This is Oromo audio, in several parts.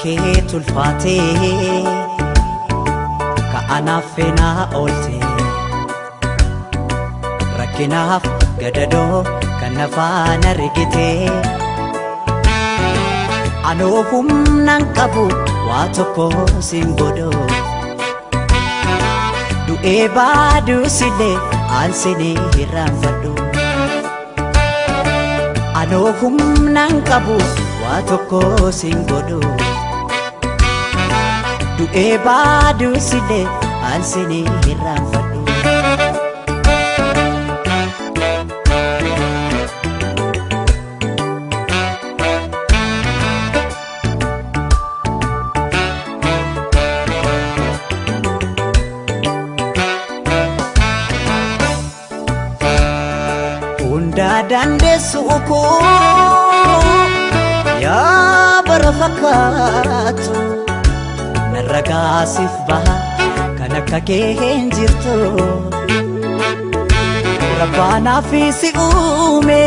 kee tulfaatee ka'anaaf feenaa oolte rakkinaaf gadadoo kan nafaan argitee anoo humnaan qabu waa tokko sin godhoo du'ee baaduu sillee aansinii hirraanfadhu anoo humnaan qabu waa tokko sin godhoo du'ee baaduu sillee aansinii hirraanfadhu dandeessu koo yaa bara fakkaatu narra gaasiif baha kan akka kee hin jirtu rabbaanaaf si uume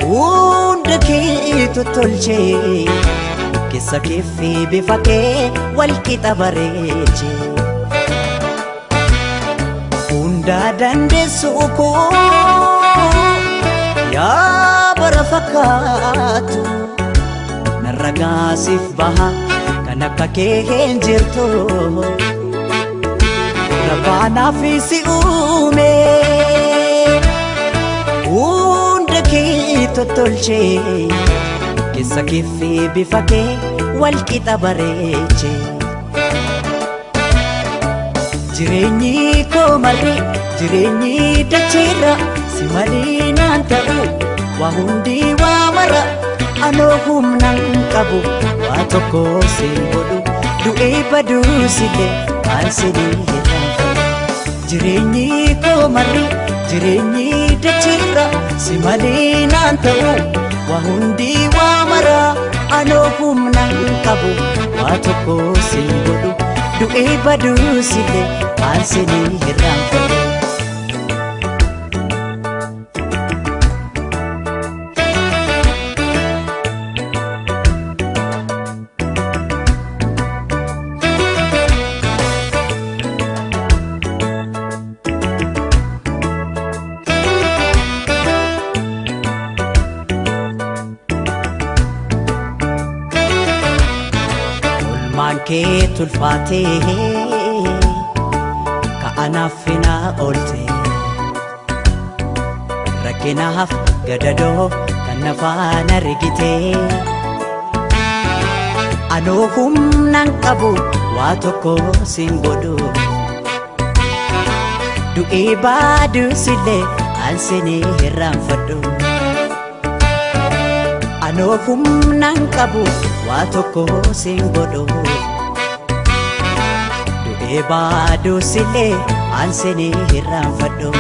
hunda kee tottolchee keessa keefi bifa kee walqixa bareeche hunda dandeessu koo yaa bara fakkaatu narra gaasiif baha kan akka kee hin jirtu rabbaanaaf si uume hunda kee tottolchee keessa keefi bifa kee walqixa bareeche jireenyi koo malee jireenyi dacheerra si malee naan ta'u waa hundi waa mara anoo humnaan qabu waa tokko sin godhu du'ee baduu sillee aansinii hirraanfadhu jireenyi koo malee jireenyi dacheerra si malee naan ta'u waa hundi waa mara anoo humnaan qabu waa tokko sin godhu du'ee baduu sillee aansinii hirraanfadhu kee tulfaatee ka'anaaf feenaa oolte rakkinaaf gadadoo kan nafaan argitee anoo humnaan qabu waa tokko sin godhu du'ee baaduu sillee aansinii hirraanfadhu anoo humnaan qabu waa tokko sin godhu du'ee baaduu sillee aansinii hirraanfadhu